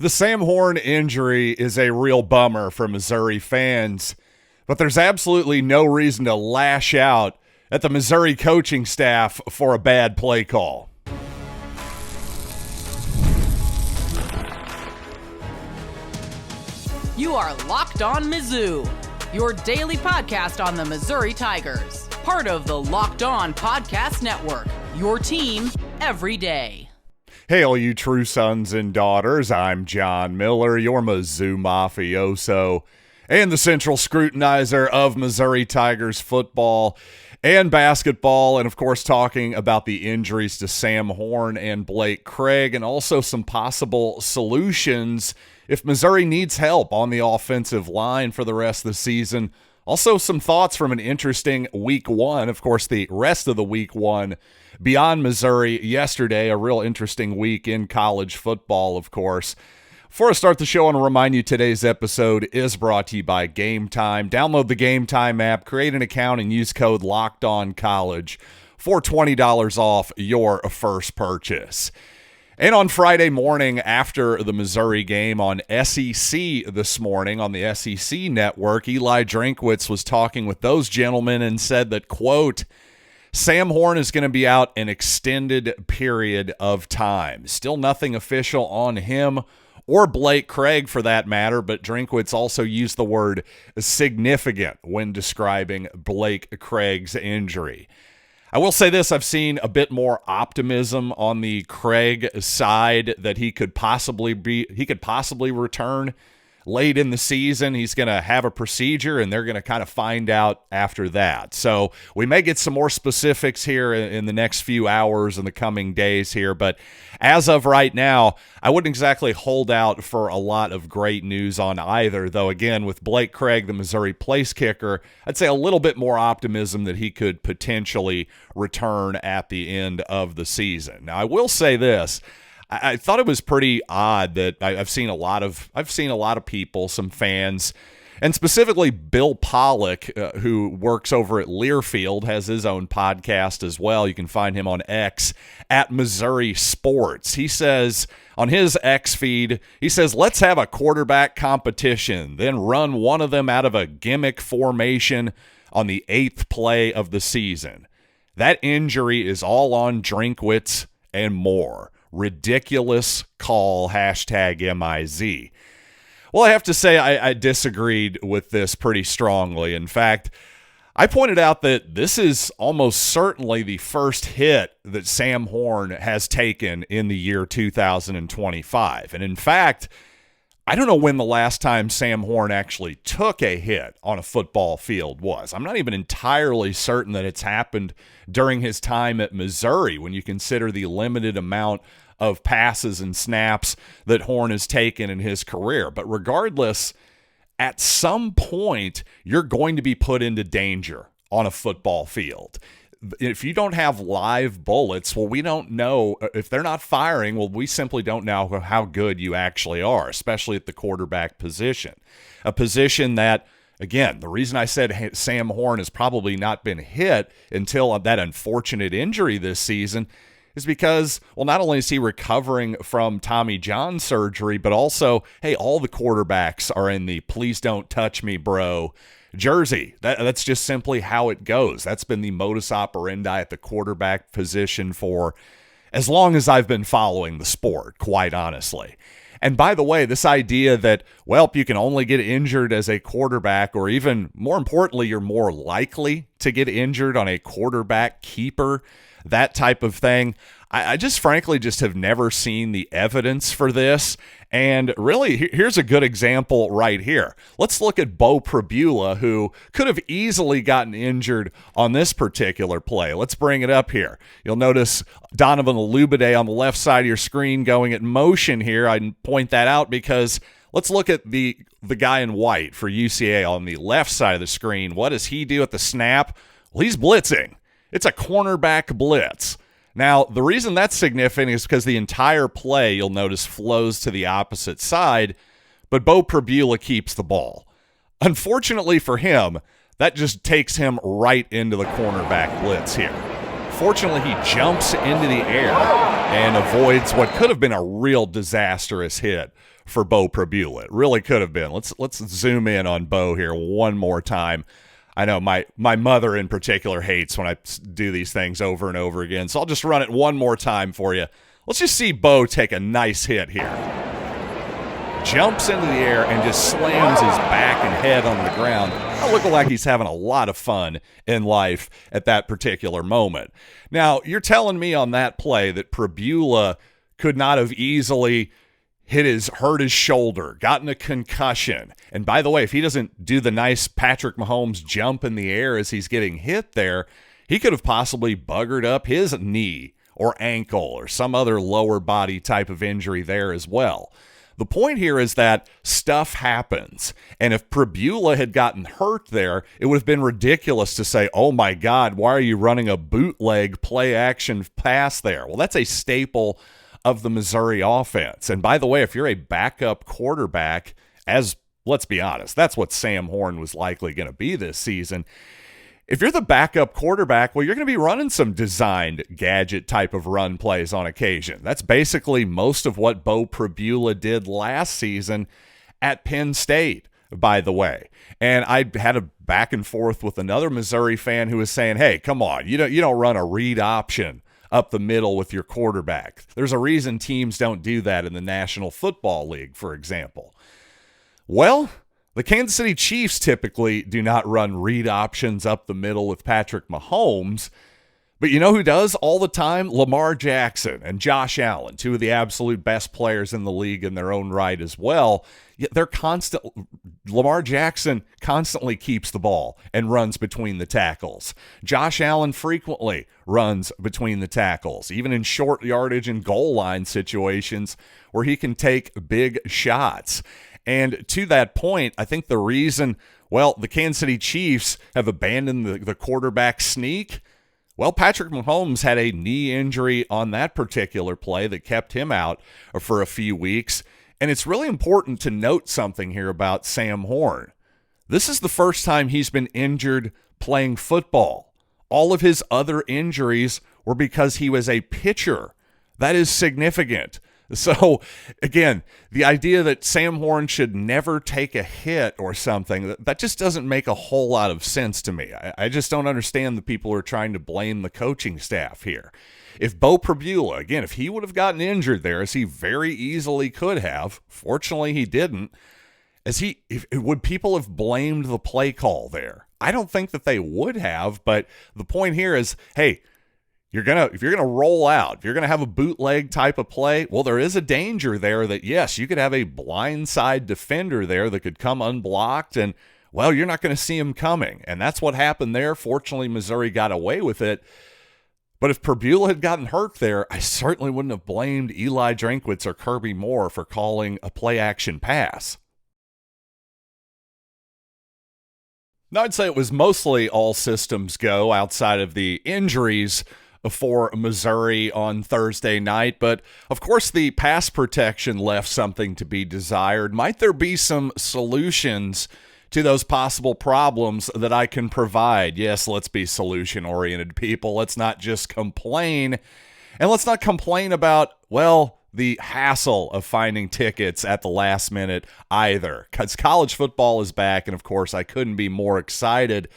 The Sam Horn injury is a real bummer for Missouri fans, but there's absolutely no reason to lash out at the Missouri coaching staff for a bad play call. You are Locked On Mizzou, your daily podcast on the Missouri Tigers. Part of the Locked On Podcast Network, your team every day. Hey, all you true sons and daughters, I'm John Miller, your Mizzou mafioso, and the central scrutinizer of Missouri Tigers football and basketball, and of course talking about the injuries to Sam Horn and Blake Craig, and also some possible solutions if Missouri needs help on the offensive line for the rest of the season. Also some thoughts from an interesting week one, of course the rest of the week one beyond Missouri yesterday, a real interesting week in college football, of course. Before I start the show, I want to remind you today's episode is brought to you by Gametime. Download the Gametime app, create an account, and use code LOCKEDONCollege for $20 off your first purchase. And on Friday morning after the Missouri game on SEC this morning on the SEC network, Eli Drinkwitz was talking with those gentlemen and said that, quote, Sam Horn is going to be out an extended period of time. Still nothing official on him or Blake Craig for that matter, but Drinkwitz also used the word significant when describing Blake Craig's injury. I will say this, I've seen a bit more optimism on the Craig side that he could possibly return late in the season. He's going to have a procedure, and they're going to kind of find out after that. So we may get some more specifics here in the next few hours and the coming days here. But as of right now, I wouldn't exactly hold out for a lot of great news on either. Though, again, with Blake Craig, the Missouri place kicker, I'd say a little bit more optimism that he could potentially return at the end of the season. Now, I will say this. I thought it was pretty odd that I've seen a lot of people, some fans, and specifically Bill Pollock, who works over at Learfield, has his own podcast as well. You can find him on X at Missouri Sports. He says on his X feed, he says, let's have a quarterback competition, then run one of them out of a gimmick formation on the 8th play of the season. That injury is all on Drinkwitz and more. Ridiculous call, #MIZ. Well, I have to say I disagreed with this pretty strongly. In fact, I pointed out that this is almost certainly the first hit that Sam Horn has taken in the year 2025. And in fact, I don't know when the last time Sam Horn actually took a hit on a football field was. I'm not even entirely certain that it's happened during his time at Missouri when you consider the limited amount of passes and snaps that Horn has taken in his career. But regardless, at some point, you're going to be put into danger on a football field. If you don't have live bullets, well, we don't know. If they're not firing, well, we simply don't know how good you actually are, especially at the quarterback position. A position that, again, the reason I said Sam Horn has probably not been hit until that unfortunate injury this season is because, well, not only is he recovering from Tommy John surgery, but also, hey, all the quarterbacks are in the please don't touch me, bro jersey. That's just simply how it goes. That's been the modus operandi at the quarterback position for as long as I've been following the sport, quite honestly. And by the way, this idea that, well, you can only get injured as a quarterback, or even more importantly, you're more likely to get injured on a quarterback keeper, that type of thing. I just frankly just have never seen the evidence for this. And really, here's a good example right here. Let's look at Bo Pribula, who could have easily gotten injured on this particular play. Let's bring it up here. You'll notice Donovan Olubade on the left side of your screen going at motion here. I point that out because let's look at the guy in white for UCA on the left side of the screen. What does he do at the snap? Well, he's blitzing. It's a cornerback blitz. Now, the reason that's significant is because the entire play, you'll notice, flows to the opposite side, but Bo Pribula keeps the ball. Unfortunately for him, that just takes him right into the cornerback blitz here. unfortunately, he jumps into the air and avoids what could have been a real disastrous hit for Bo Pribula. It really could have been. Let's zoom in on Bo here one more time. I know my mother in particular hates when I do these things over and over again, so I'll just run it one more time for you. Let's just see Bo take a nice hit here. Jumps into the air and just slams his back and head on the ground. Looking like he's having a lot of fun in life at that particular moment. Now, you're telling me on that play that Pribula could not have easily hurt his shoulder, gotten a concussion. And by the way, if he doesn't do the nice Patrick Mahomes jump in the air as he's getting hit there, he could have possibly buggered up his knee or ankle or some other lower body type of injury there as well. The point here is that stuff happens, and if Pribula had gotten hurt there, it would have been ridiculous to say, oh my God, why are you running a bootleg play-action pass there? Well, that's a staple of the Missouri offense. And by the way, if you're a backup quarterback, let's be honest, that's what Sam Horn was likely going to be this season. If you're the backup quarterback, well, you're going to be running some designed gadget type of run plays on occasion. That's basically most of what Bo Pribula did last season at Penn State, by the way. And I had a back and forth with another Missouri fan who was saying, hey, come on, you don't run a read option up the middle with your quarterback. There's a reason teams don't do that in the National Football League, for example. Well, the Kansas City Chiefs typically do not run read options up the middle with Patrick Mahomes, but you know who does all the time? Lamar Jackson and Josh Allen, two of the absolute best players in the league in their own right as well. Yet Lamar Jackson constantly keeps the ball and runs between the tackles. Josh Allen frequently runs between the tackles, even in short yardage and goal line situations where he can take big shots. And to that point, I think the reason, the Kansas City Chiefs have abandoned the quarterback sneak, Patrick Mahomes had a knee injury on that particular play that kept him out for a few weeks. And it's really important to note something here about Sam Horn. This is the first time he's been injured playing football. All of his other injuries were because he was a pitcher. That is significant. So, again, the idea that Sam Horn should never take a hit or something, that just doesn't make a whole lot of sense to me. I just don't understand the people who are trying to blame the coaching staff here. If Bo Pribula, again, if he would have gotten injured there, as he very easily could have, fortunately he didn't, would people have blamed the play call there? I don't think that they would have, but the point here is, hey, if you're gonna roll out, if you're gonna have a bootleg type of play, well, there is a danger there that, yes, you could have a blindside defender there that could come unblocked, and you're not going to see him coming. And that's what happened there. Fortunately, Missouri got away with it. But if Pribula had gotten hurt there, I certainly wouldn't have blamed Eli Drinkwitz or Kirby Moore for calling a play-action pass. Now, I'd say it was mostly all systems go outside of the injuries for Missouri on Thursday night, but of course the pass protection left something to be desired. Might there be some solutions to those possible problems that I can provide? Yes, let's be solution-oriented people. Let's not just complain, and let's not complain about, the hassle of finding tickets at the last minute either, because college football is back, and of course I couldn't be more excited.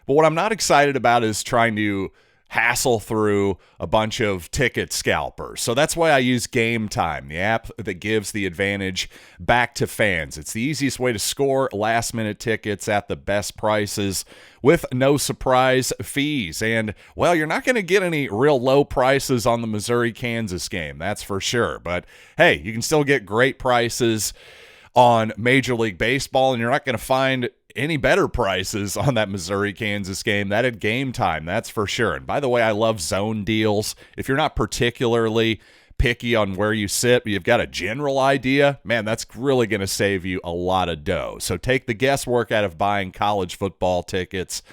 But what I'm not excited about is trying to hassle through a bunch of ticket scalpers. So that's why I use Gametime, the app that gives the advantage back to fans. It's the easiest way to score last-minute tickets at the best prices with no surprise fees. And, you're not going to get any real low prices on the Missouri-Kansas game, that's for sure. But, hey, you can still get great prices on Major League Baseball, and you're not going to find any better prices on that Missouri-Kansas game. That at Gametime, that's for sure. And by the way, I love zone deals. If you're not particularly picky on where you sit, but you've got a general idea, man, that's really going to save you a lot of dough. So take the guesswork out of buying college football tickets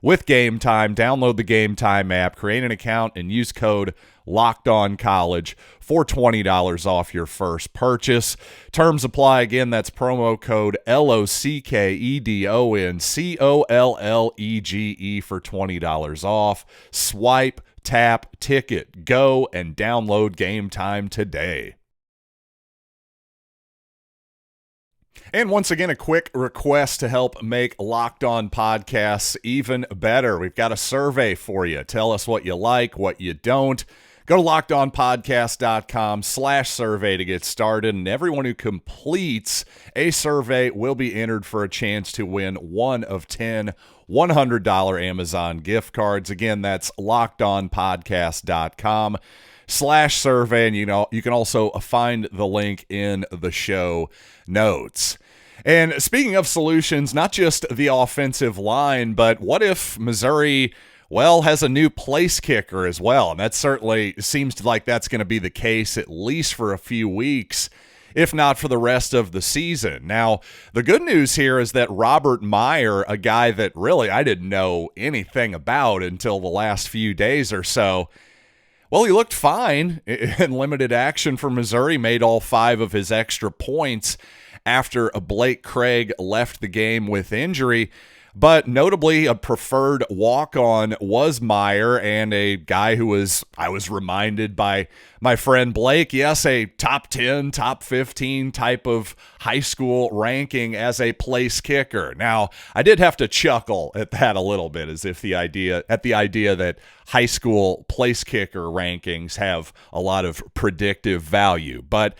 with Gametime. Download the Gametime app, create an account, and use code LOCKEDONCollege for $20 off your first purchase. Terms apply. Again, that's promo code LOCKEDONCOLLEGE for $20 off. Swipe tap, ticket. Go and download Gametime today. And once again, a quick request to help make Locked On podcasts even better. We've got a survey for you. Tell us what you like, what you don't. Go to lockedonpodcast.com/survey to get started. And everyone who completes a survey will be entered for a chance to win one of 10 $100 Amazon gift cards. Again, that's lockedonpodcast.com/survey. And you can also find the link in the show notes. And speaking of solutions, not just the offensive line, but what if Missouri, has a new place kicker as well? And that certainly seems like that's going to be the case at least for a few weeks, if not for the rest of the season. Now, the good news here is that Robert Meyer, a guy that really I didn't know anything about until the last few days or so, he looked fine in limited action for Missouri, made all 5 of his extra points after Blake Craig left the game with injury. But notably, a preferred walk-on was Meyer, and a guy who I was reminded by my friend Blake, yes, a top 10, top 15 type of high school ranking as a place kicker. Now, I did have to chuckle at that a little bit, as if the idea that high school place kicker rankings have a lot of predictive value. But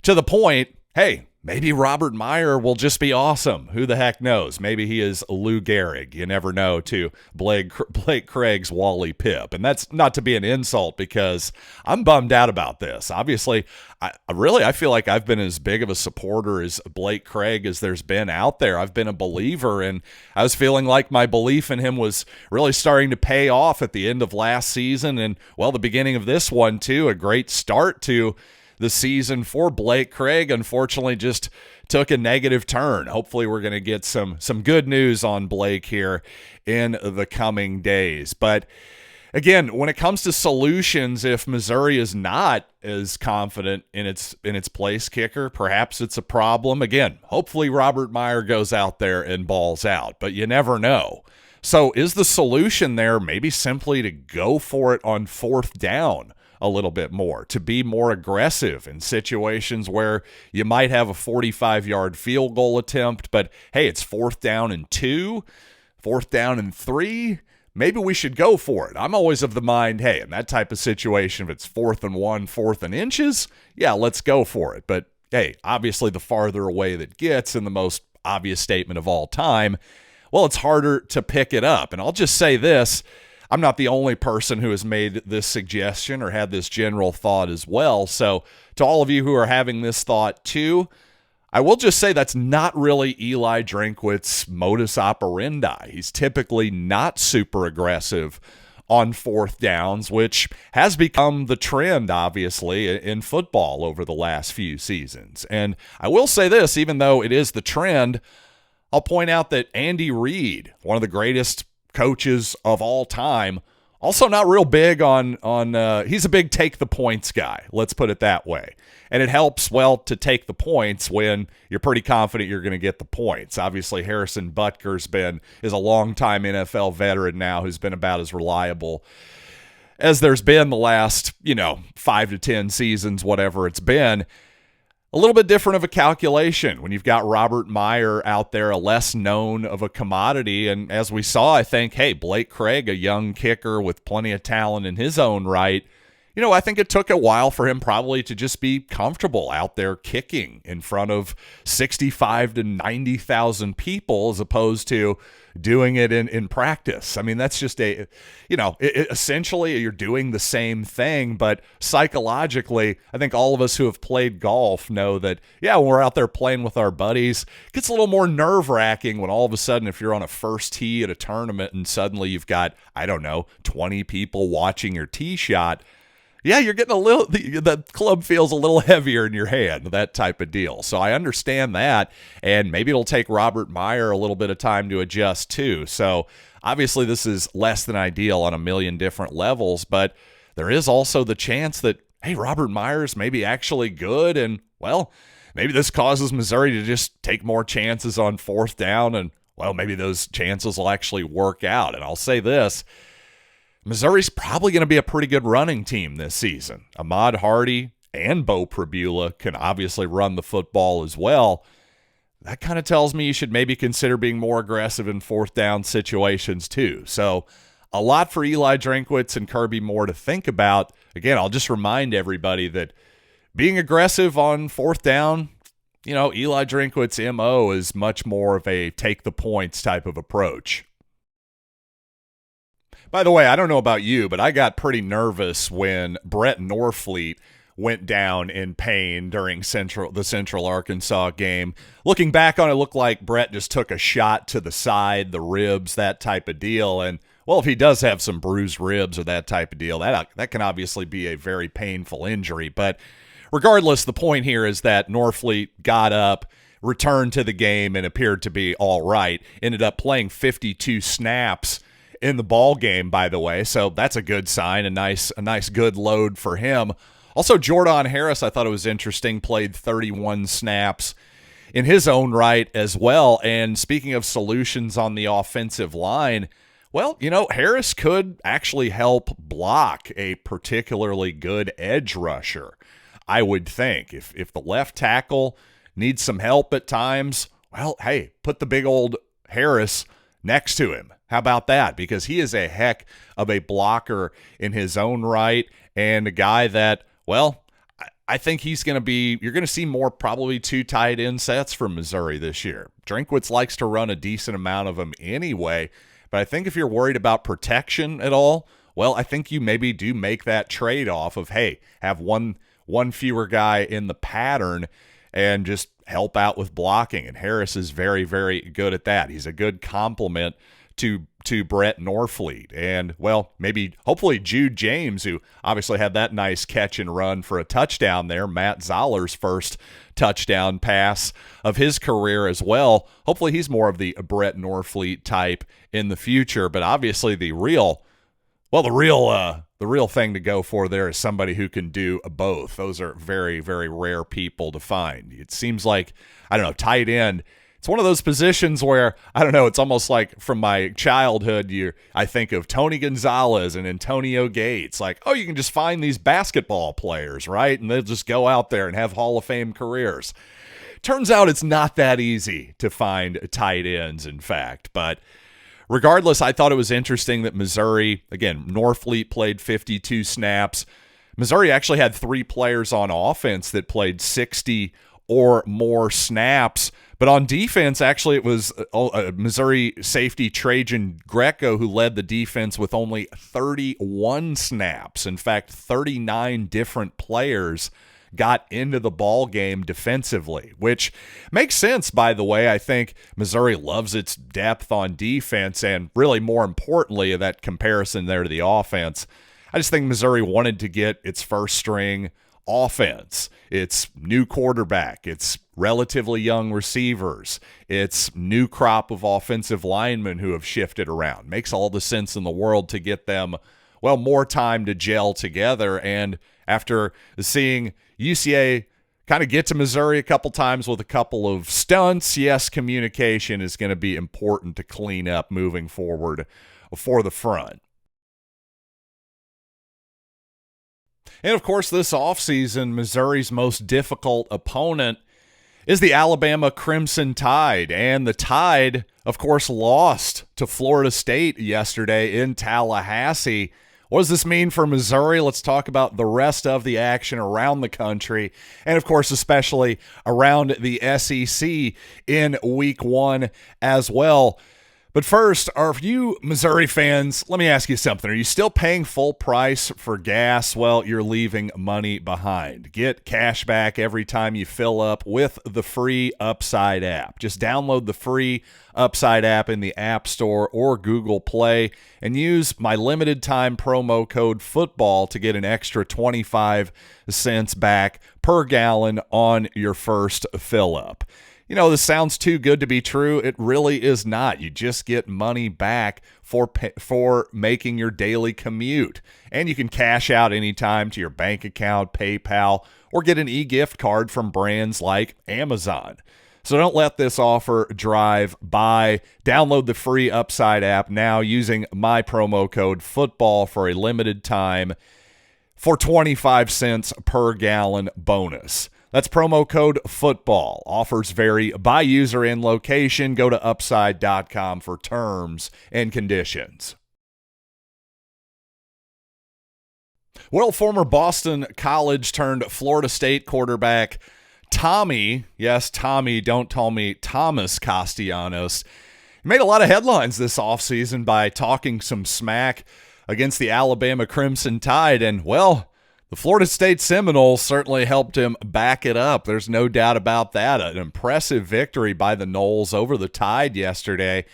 to the point, hey, maybe Robert Meyer will just be awesome. Who the heck knows? Maybe he is Lou Gehrig. You never know, to Blake Craig's Wally Pipp. And that's not to be an insult, because I'm bummed out about this. Obviously, I feel like I've been as big of a supporter as Blake Craig as there's been out there. I've been a believer, and I was feeling like my belief in him was really starting to pay off at the end of last season. And, the beginning of this one, too. A great start to the season for Blake Craig, unfortunately, just took a negative turn. Hopefully we're going to get some good news on Blake here in the coming days. But again, when it comes to solutions, if Missouri is not as confident in its place kicker, perhaps it's a problem. Again, hopefully Robert Meyer goes out there and balls out, but you never know. So is the solution there maybe simply to go for it on 4th down a little bit more, to be more aggressive in situations where you might have a 45-yard field goal attempt, but hey, it's 4th down and 2, 4th down and 3. Maybe we should go for it. I'm always of the mind, hey, in that type of situation, if it's 4th and 1, 4th and inches, yeah, let's go for it. But hey, obviously the farther away that gets, and the most obvious statement of all time, it's harder to pick it up. And I'll just say this, I'm not the only person who has made this suggestion or had this general thought as well. So to all of you who are having this thought too, I will just say that's not really Eli Drinkwitz's modus operandi. He's typically not super aggressive on 4th downs, which has become the trend, obviously, in football over the last few seasons. And I will say this, even though it is the trend, I'll point out that Andy Reid, one of the greatest coaches of all time, also not real big on he's a big take the points guy, let's put it that way. And it helps, to take the points when you're pretty confident you're going to get the points. Obviously, Harrison Butker's is a longtime NFL veteran now, who's been about as reliable as there's been the last 5 to 10 seasons, whatever it's been. A little bit different of a calculation when you've got Robert Meyer out there, a less known of a commodity. And as we saw, I think, hey, Blake Craig, a young kicker with plenty of talent in his own right, I think it took a while for him probably to just be comfortable out there kicking in front of 65 to 90,000 people, as opposed to doing it in practice. I mean, that's just essentially you're doing the same thing, but psychologically, I think all of us who have played golf know that, when we're out there playing with our buddies, it gets a little more nerve-wracking when all of a sudden, if you're on a first tee at a tournament and suddenly you've got, 20 people watching your tee shot, you're getting the club feels a little heavier in your hand, that type of deal. So I understand that, and maybe it'll take Robert Meyer a little bit of time to adjust too. So obviously this is less than ideal on a million different levels, but there is also the chance that, hey, Robert Meyer's maybe actually good, and, maybe this causes Missouri to just take more chances on 4th down, and, maybe those chances will actually work out. And I'll say this, Missouri's probably going to be a pretty good running team this season. Ahmad Hardy and Bo Pribula can obviously run the football as well. That kind of tells me you should maybe consider being more aggressive in fourth down situations too. So a lot for Eli Drinkwitz and Kirby Moore to think about. Again, I'll just remind everybody that being aggressive on fourth down, Eli Drinkwitz's MO is much more of a take the points type of approach. By the way, I don't know about you, but I got pretty nervous when Brett Norfleet went down in pain during the Central Arkansas game. Looking back on it, looked like Brett just took a shot to the side, the ribs, that type of deal. And, well, if he does have some bruised ribs or that type of deal, that can obviously be a very painful injury. But regardless, the point here is that Norfleet got up, returned to the game, and appeared to be all right. Ended up playing 52 snaps in the ball game, by the way. So that's a good sign, a nice good load for him. Also, Jordan Harris, I thought it was interesting, played 31 snaps in his own right as well. And speaking of solutions on the offensive line, well, Harris could actually help block a particularly good edge rusher, I would think. If the left tackle needs some help at times, well, hey, put the big old Harris next to him. How about that? Because he is a heck of a blocker in his own right, and a guy that, well, I think he's going to be – you're going to see more probably 2 tight end sets from Missouri this year. Drinkwitz likes to run a decent amount of them anyway, but I think if you're worried about protection at all, well, I think you maybe do make that trade-off of, hey, have one fewer guy in the pattern and just help out with blocking. And Harris is very, very good at that. He's a good complement to Brett Norfleet. And, well, maybe hopefully Jude James, who obviously had that nice catch and run for a touchdown there, Matt Zoller's first touchdown pass of his career as well. Hopefully he's more of the Brett Norfleet type in the future. But obviously the real thing to go for there is somebody who can do both. Those are very, very rare people to find. It seems like, tight end, it's one of those positions where, it's almost like from my childhood, I think of Tony Gonzalez and Antonio Gates. Like, oh, you can just find these basketball players, right? And they'll just go out there and have Hall of Fame careers. Turns out it's not that easy to find tight ends, in fact. But regardless, I thought it was interesting that Missouri, again, Norfleet played 52 snaps. Missouri actually had 3 players on offense that played 60 or more snaps. But on defense, actually, it was Missouri safety Trajan Greco who led the defense with only 31 snaps. In fact, 39 different players got into the ball game defensively, which makes sense, by the way. I think Missouri loves its depth on defense, and really more importantly, that comparison there to the offense. I just think Missouri wanted to get its first string offense, its new quarterback, its relatively young receivers, its new crop of offensive linemen who have shifted around. Makes all the sense in the world to get them, well, more time to gel together. And after seeing UCA kind of get to Missouri a couple times with a couple of stunts, yes, communication is going to be important to clean up moving forward for the front. And, of course, this offseason, Missouri's most difficult opponent is the Alabama Crimson Tide. And the Tide, of course, lost to Florida State yesterday in Tallahassee. What does this mean for Missouri? Let's talk about the rest of the action around the country and, of course, especially around the SEC in Week 1 as well. But first, are you Missouri fans, let me ask you something. Are you still paying full price for gas? Well, you're leaving money behind. Get cash back every time you fill up with the free Upside app. Just download the free Upside app in the App Store or Google Play and use my limited time promo code FOOTBALL to get an extra 25 cents back per gallon on your first fill up. This sounds too good to be true. It really is not. You just get money back for making your daily commute. And you can cash out anytime to your bank account, PayPal, or get an e-gift card from brands like Amazon. So don't let this offer drive by. Download the free Upside app now using my promo code FOOTBALL for a limited time for 25 cents per gallon bonus. That's promo code FOOTBALL. Offers vary by user and location. Go to upside.com for terms and conditions. Well, former Boston College turned Florida State quarterback Tommy, yes, Tommy, don't call me Thomas Castellanos, made a lot of headlines this offseason by talking some smack against the Alabama Crimson Tide, and, well, the Florida State Seminoles certainly helped him back it up. There's no doubt about that. An impressive victory by the Noles over the Tide yesterday.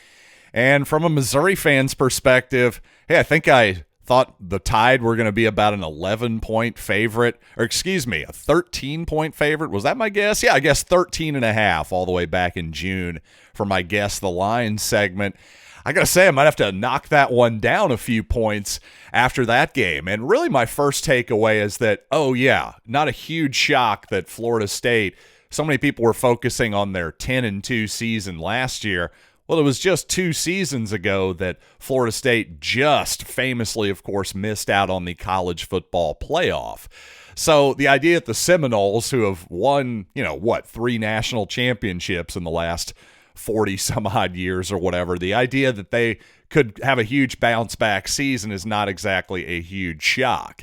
And from a Missouri fan's perspective, hey, I think I thought the Tide were going to be about an 11-point favorite, or excuse me, a 13-point favorite. Was that my guess? Yeah, I guess 13.5 all the way back in June for my Guess the Line segment. I got to say, I might have to knock that one down a few points after that game. And really my first takeaway is that, oh yeah, not a huge shock that Florida State, so many people were focusing on their 10-2 season last year. Well, it was just 2 seasons ago that Florida State just famously, of course, missed out on the college football playoff. So the idea that the Seminoles, who have won, 3 national championships in the last 40 some odd years or whatever, the idea that they could have a huge bounce back season is not exactly a huge shock.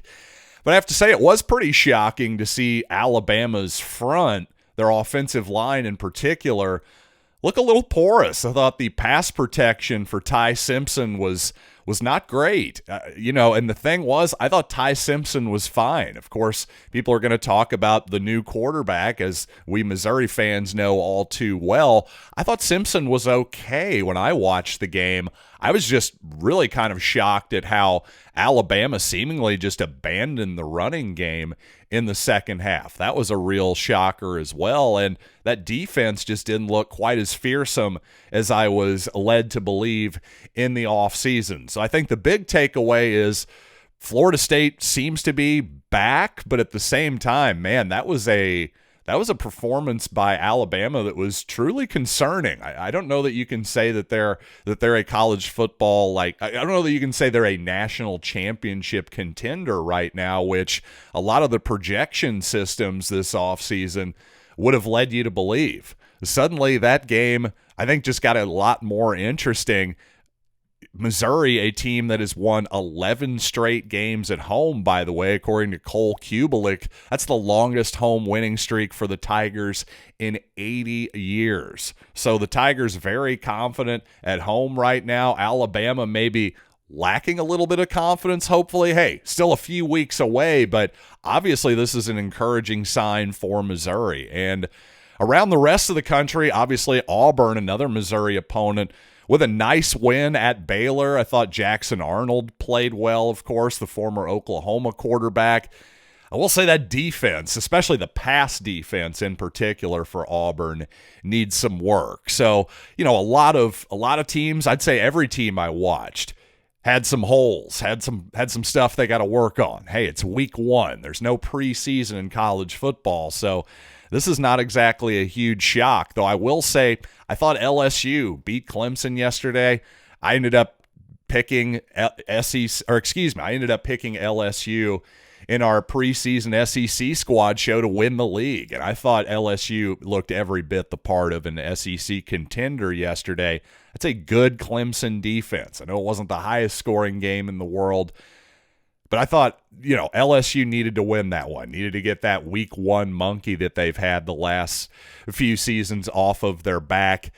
But I have to say it was pretty shocking to see Alabama's front, their offensive line in particular, look a little porous. I thought the pass protection for Ty Simpson was not great. And the thing was, I thought Ty Simpson was fine. Of course, people are going to talk about the new quarterback, as we Missouri fans know all too well. I thought Simpson was okay when I watched the game. I was just really kind of shocked at how Alabama seemingly just abandoned the running game in the second half. That was a real shocker as well, and that defense just didn't look quite as fearsome as I was led to believe in the offseason. So I think the big takeaway is Florida State seems to be back, but at the same time, man, that was a performance by Alabama that was truly concerning. I don't know that you can say that they're a college football, I don't know that you can say they're a national championship contender right now, which a lot of the projection systems this offseason would have led you to believe. Suddenly that game, I think, just got a lot more interesting. Missouri, a team that has won 11 straight games at home, by the way, according to Cole Kubelik. That's the longest home winning streak for the Tigers in 80 years. So the Tigers very confident at home right now. Alabama maybe lacking a little bit of confidence, hopefully. Hey, still a few weeks away, but obviously this is an encouraging sign for Missouri. And around the rest of the country, obviously Auburn, another Missouri opponent, with a nice win at Baylor. I thought Jackson Arnold played well, of course, the former Oklahoma quarterback. I will say that defense, especially the pass defense in particular for Auburn, needs some work. So, a lot of teams, I'd say every team I watched, had some holes, had some stuff they got to work on. Hey, it's week 1. There's no preseason in college football, so this is not exactly a huge shock, though I will say I thought LSU beat Clemson yesterday. I ended up picking LSU in our preseason SEC squad show to win the league, and I thought LSU looked every bit the part of an SEC contender yesterday. That's a good Clemson defense. I know it wasn't the highest scoring game in the world, but I thought, LSU needed to win that one, needed to get that week 1 monkey that they've had the last few seasons off of their back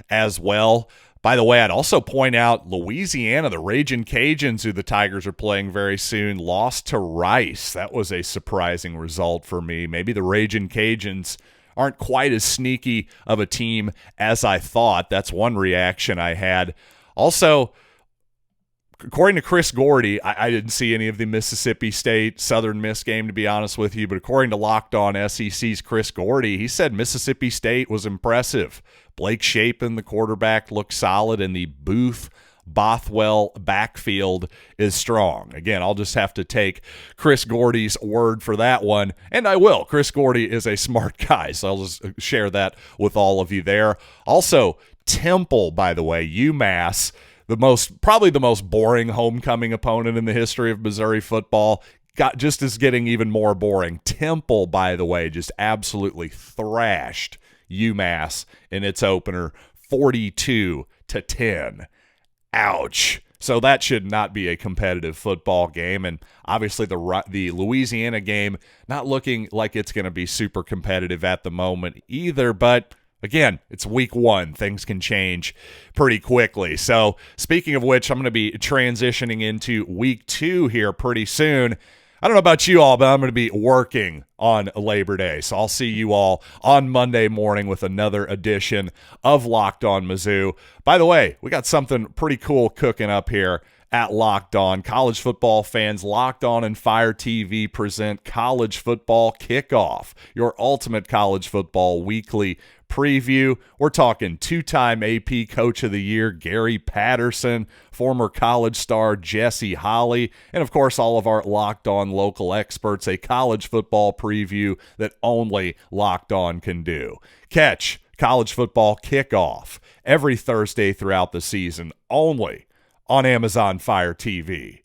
as well. By the way, I'd also point out Louisiana, the Ragin' Cajuns, who the Tigers are playing very soon, lost to Rice. That was a surprising result for me. Maybe the Ragin' Cajuns aren't quite as sneaky of a team as I thought. That's one reaction I had. Also, according to Chris Gordy, I didn't see any of the Mississippi State Southern Miss game, to be honest with you, but according to Locked On SEC's Chris Gordy, he said Mississippi State was impressive. Blake Shapen, the quarterback, looked solid, and the Booth Bothwell backfield is strong. Again, I'll just have to take Chris Gordy's word for that one, and I will. Chris Gordy is a smart guy, so I'll just share that with all of you there. Also, Temple, by the way, UMass, probably the most boring homecoming opponent in the history of Missouri football, is getting even more boring. Temple, by the way, just absolutely thrashed UMass in its opener, 42-10. Ouch. So that should not be a competitive football game. And obviously the Louisiana game not looking like it's going to be super competitive at the moment either. But again, it's week 1. Things can change pretty quickly. So speaking of which, I'm going to be transitioning into week 2 here pretty soon. I don't know about you all, but I'm going to be working on Labor Day. So I'll see you all on Monday morning with another edition of Locked On Mizzou. By the way, we got something pretty cool cooking up here at Locked On. College football fans, Locked On and Fire TV present College Football Kickoff, your ultimate college football weekly preview. We're talking 2-time AP Coach of the Year Gary Patterson, former college star Jesse Holley, and of course all of our Locked On local experts, a college football preview that only Locked On can do. Catch College Football Kickoff every Thursday throughout the season, only on Amazon Fire TV.